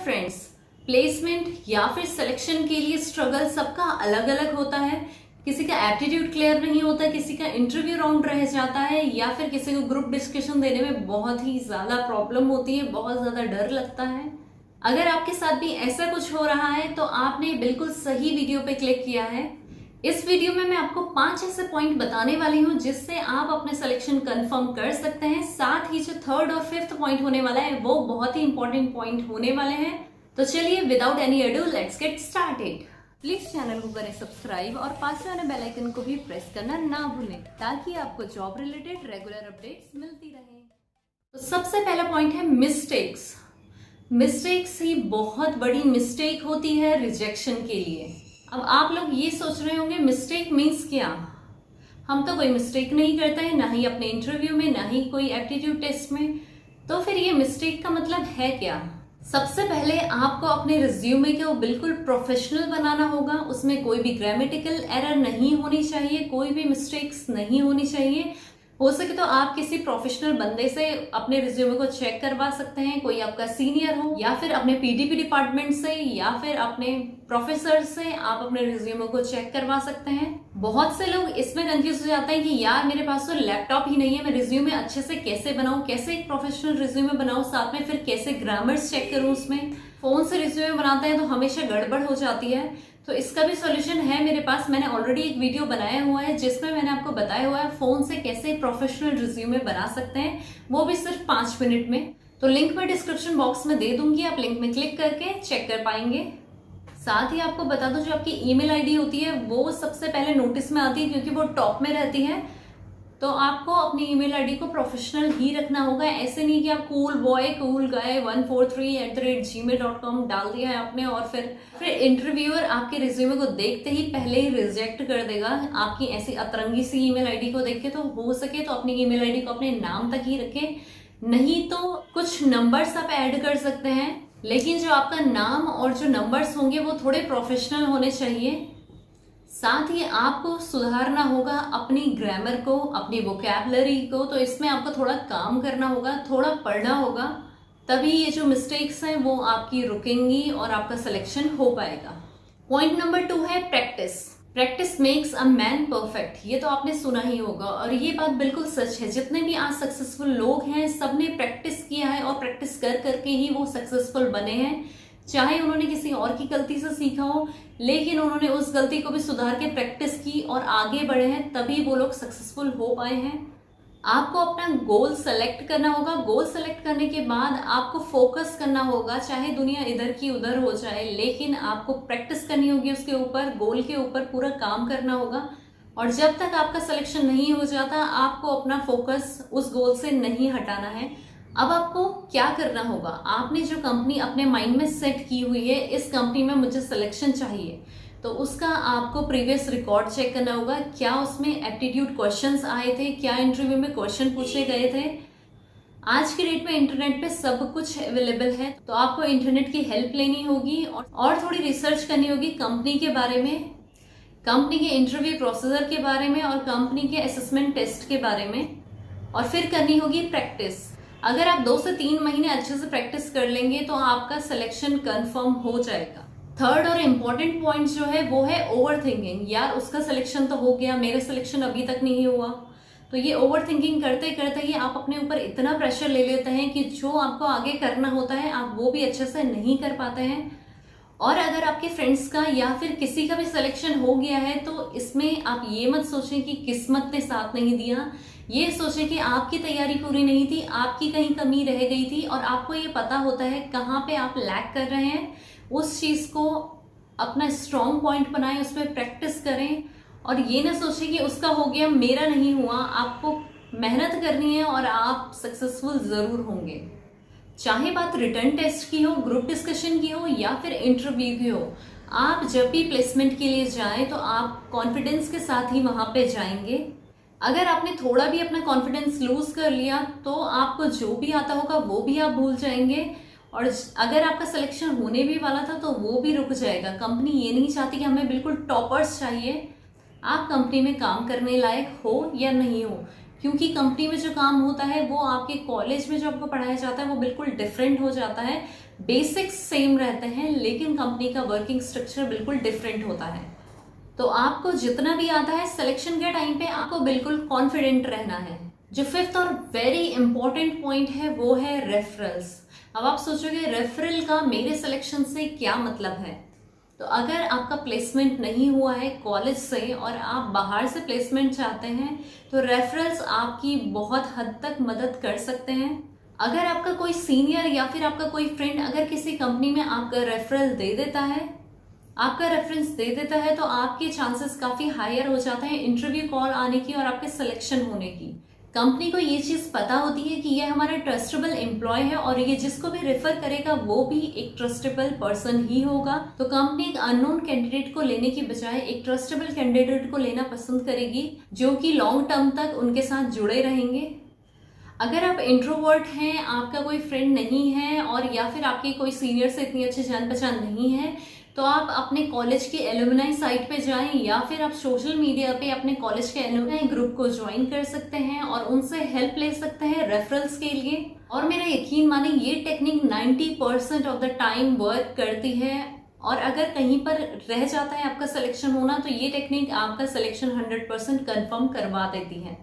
Friends, placement या फिर selection के लिए स्ट्रगल सबका अलग अलग होता है। किसी का एप्टीट्यूड क्लियर नहीं होता, किसी का इंटरव्यू राउंड रह जाता है, या फिर किसी को ग्रुप डिस्कशन देने में बहुत ही ज्यादा प्रॉब्लम होती है, बहुत ज्यादा डर लगता है। अगर आपके साथ भी ऐसा कुछ हो रहा है तो आपने बिल्कुल सही वीडियो पे क्लिक किया है। इस वीडियो में मैं आपको 5 ऐसे पॉइंट बताने वाली हूँ जिससे आप अपने सिलेक्शन कंफर्म कर सकते हैं। साथ ही जो थर्ड और फिफ्थ पॉइंट होने वाला है वो बहुत ही इंपॉर्टेंट पॉइंट होने वाले हैं। तो चलिए without any ado let's get started. Please channel को करें सब्सक्राइब और पास वाले बेल आइकन को भी प्रेस करना ना भूलें ताकि आपको जॉब रिलेटेड रेगुलर अपडेट्स मिलती रहे। तो सबसे पहला पॉइंट है मिस्टेक्स। मिस्टेक्स ही बहुत बड़ी मिस्टेक होती है रिजेक्शन के लिए। अब आप लोग ये सोच रहे होंगे मिस्टेक मीन्स क्या? हम तो कोई मिस्टेक नहीं करते हैं, ना ही अपने इंटरव्यू में, ना ही कोई एप्टीट्यूड टेस्ट में। तो फिर ये मिस्टेक का मतलब है क्या? सबसे पहले आपको अपने रिज्यूमे को बिल्कुल प्रोफेशनल बनाना होगा। उसमें कोई भी ग्रामेटिकल एरर नहीं होनी चाहिए, कोई भी मिस्टेक्स नहीं होनी चाहिए। हो सके तो आप किसी प्रोफेशनल बंदे से अपने रिज्यूमे को चेक करवा सकते हैं, कोई आपका सीनियर हो, या फिर अपने पीडीपी डिपार्टमेंट से, या फिर अपने प्रोफेसर से आप अपने रिज्यूमे को चेक करवा सकते हैं। बहुत से लोग इसमें कंफ्यूज हो जाते हैं कि यार मेरे पास तो लैपटॉप ही नहीं है, मैं रिज्यूमे अच्छे से कैसे बनाऊं, कैसे एक प्रोफेशनल रिज्यूमे बनाऊं, साथ में फिर कैसे ग्रामर्स चेक करूं उसमें। फोन से रिज्यूमे बनाते हैं तो हमेशा गड़बड़ हो जाती है। तो इसका भी सॉल्यूशन है मेरे पास। मैंने ऑलरेडी एक वीडियो बनाया हुआ है जिसमें मैंने आपको बताया हुआ है फोन से कैसे प्रोफेशनल रिज्यूमे बना सकते हैं, वो भी सिर्फ 5 मिनट में। तो लिंक मैं डिस्क्रिप्शन बॉक्स में दे दूंगी, आप लिंक में क्लिक करके चेक कर पाएंगे। साथ ही आपको बता दो, जो आपकी ईमेल आईडी होती है वो सबसे पहले नोटिस में आती है क्योंकि वो टॉप में रहती है। तो आपको अपनी ईमेल आईडी को प्रोफेशनल ही रखना होगा। ऐसे नहीं कि आप cool boy cool guy 143@gmail.com डाल दिया है आपने और फिर इंटरव्यूअर आपके रिज्यूमे को देखते ही पहले ही रिजेक्ट कर देगा आपकी ऐसी अतरंगी सी ईमेल आईडी को देख के। तो हो सके तो अपनी ईमेल आईडी को अपने नाम तक ही रखें, नहीं तो कुछ नंबर्स आप ऐड कर सकते हैं, लेकिन जो आपका नाम और जो नंबर्स होंगे वो थोड़े प्रोफेशनल होने चाहिए। साथ ही आपको सुधारना होगा अपनी ग्रामर को, अपनी वोकैबलरी को। तो इसमें आपको थोड़ा काम करना होगा, थोड़ा पढ़ना होगा, तभी ये जो मिस्टेक्स हैं वो आपकी रुकेंगी और आपका सिलेक्शन हो पाएगा। पॉइंट नंबर 2 है practice. Practice makes a man perfect. ये तो आपने सुना ही होगा और ये बात बिल्कुल सच है। जितने भी आज सक्सेसफुल लोग हैं सबने प्रैक्टिस किया है और प्रैक्टिस कर करके ही वो सक्सेसफुल बने हैं। चाहे उन्होंने किसी और की गलती से सीखा हो, लेकिन उन्होंने उस गलती को भी सुधार के प्रैक्टिस की और आगे बढ़े हैं, तभी वो लोग सक्सेसफुल हो पाए हैं। आपको अपना गोल सेलेक्ट करना होगा। गोल सेलेक्ट करने के बाद आपको फोकस करना होगा, चाहे दुनिया इधर की उधर हो जाए, लेकिन आपको प्रैक्टिस करनी होगी उसके ऊपर, गोल के ऊपर पूरा काम करना होगा। और जब तक आपका सिलेक्शन नहीं हो जाता आपको अपना फोकस उस गोल से नहीं हटाना है। अब आपको क्या करना होगा? आपने जो कंपनी अपने माइंड में सेट की हुई है, इस कंपनी में मुझे सिलेक्शन चाहिए, तो उसका आपको प्रीवियस रिकॉर्ड चेक करना होगा। क्या उसमें एप्टीट्यूड क्वेश्चंस आए थे, क्या इंटरव्यू में क्वेश्चन पूछे गए थे। आज की डेट में इंटरनेट पे सब कुछ अवेलेबल है, तो आपको इंटरनेट की हेल्प लेनी होगी और थोड़ी रिसर्च करनी होगी कंपनी के बारे में, कंपनी के इंटरव्यू प्रोसीजर के बारे में और कंपनी के असेसमेंट टेस्ट के बारे में, और फिर करनी होगी प्रैक्टिस। अगर आप 2 से 3 महीने अच्छे से प्रैक्टिस कर लेंगे तो आपका सिलेक्शन कंफर्म हो जाएगा। थर्ड और इम्पोर्टेंट पॉइंट जो है वो है ओवर थिंकिंग। यार उसका सिलेक्शन तो हो गया, मेरा सिलेक्शन अभी तक नहीं हुआ। तो ये ओवर थिंकिंग करते करते ही आप अपने ऊपर इतना प्रेशर ले लेते हैं कि जो आपको आगे करना होता है आप वो भी अच्छे से नहीं कर पाते हैं। और अगर आपके फ्रेंड्स का या फिर किसी का भी सिलेक्शन हो गया है तो इसमें आप ये मत सोचें कि किस्मत ने साथ नहीं दिया। ये सोचें कि आपकी तैयारी पूरी नहीं थी, आपकी कहीं कमी रह गई थी और आपको ये पता होता है कहाँ पे आप लैग कर रहे हैं। उस चीज को अपना स्ट्रॉन्ग पॉइंट बनाएं, उस पर प्रैक्टिस करें और ये ना सोचें कि उसका हो गया मेरा नहीं हुआ। आपको मेहनत करनी है और आप सक्सेसफुल जरूर होंगे। चाहे बात रिटर्न टेस्ट की हो, ग्रुप डिस्कशन की हो या फिर इंटरव्यू की हो, आप जब भी प्लेसमेंट के लिए जाएं तो आप कॉन्फिडेंस के साथ ही वहां पे जाएंगे। अगर आपने थोड़ा भी अपना कॉन्फिडेंस लूज कर लिया तो आपको जो भी आता होगा वो भी आप भूल जाएंगे और अगर आपका सिलेक्शन होने भी वाला था तो वो भी रुक जाएगा। कंपनी ये नहीं चाहती कि हमें बिल्कुल टॉपर्स चाहिए। आप कंपनी में काम करने लायक हो या नहीं हो, क्योंकि कंपनी में जो काम होता है वो आपके कॉलेज में जो आपको पढ़ाया जाता है वो बिल्कुल डिफरेंट हो जाता है। बेसिक्स सेम रहते हैं लेकिन कंपनी का वर्किंग स्ट्रक्चर बिल्कुल डिफरेंट होता है। तो आपको जितना भी आता है सिलेक्शन के टाइम पे आपको बिल्कुल कॉन्फिडेंट रहना है। जो फिफ्थ और वेरी इंपॉर्टेंट पॉइंट है वो है रेफरल्स। अब आप सोचोगे रेफरल का मेरे सिलेक्शन से क्या मतलब है। तो अगर आपका प्लेसमेंट नहीं हुआ है कॉलेज से और आप बाहर से प्लेसमेंट चाहते हैं तो रेफरल्स आपकी बहुत हद तक मदद कर सकते हैं। अगर आपका कोई सीनियर या फिर आपका कोई फ्रेंड अगर किसी कंपनी में आपका रेफरल दे देता है, आपका रेफरेंस दे देता है, तो आपके चांसेस काफी हायर हो जाते हैं इंटरव्यू कॉल आने की और आपके सिलेक्शन होने की। कंपनी को ये चीज पता होती है कि ये हमारा ट्रस्टेबल एम्प्लॉय है और ये जिसको भी रेफर करेगा वो भी एक ट्रस्टेबल पर्सन ही होगा। तो कंपनी एक अननोन कैंडिडेट को लेने की बजाय एक ट्रस्टेबल कैंडिडेट को लेना पसंद करेगी जो कि लॉन्ग टर्म तक उनके साथ जुड़े रहेंगे। अगर आप इंट्रोवर्ट हैं, आपका कोई फ्रेंड नहीं है और या फिर आपके कोई सीनियर से इतनी अच्छी जान पहचान नहीं है, तो आप अपने कॉलेज के एलुमनाई साइट पे जाएं या फिर आप सोशल मीडिया पे अपने कॉलेज के एलुमनाई ग्रुप को ज्वाइन कर सकते हैं और उनसे हेल्प ले सकते हैं रेफरल्स के लिए। और मेरा यकीन माने ये technique 90% of the time work करती है और अगर कहीं पर रह जाता है आपका सिलेक्शन होना तो ये टेक्निक आपका सिलेक्शन 100% कन्फर्म करवा देती है।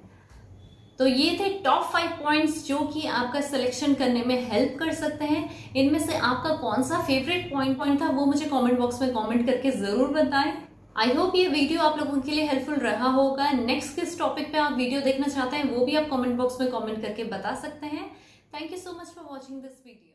तो ये थे टॉप 5 पॉइंट्स जो कि आपका सिलेक्शन करने में हेल्प कर सकते हैं। इनमें से आपका कौन सा फेवरेट पॉइंट था वो मुझे कमेंट बॉक्स में कमेंट करके जरूर बताएं। आई होप ये वीडियो आप लोगों के लिए हेल्पफुल रहा होगा। नेक्स्ट किस टॉपिक पे आप वीडियो देखना चाहते हैं वो भी आप कमेंट बॉक्स में कमेंट करके बता सकते हैं। Thank you so much for watching this video.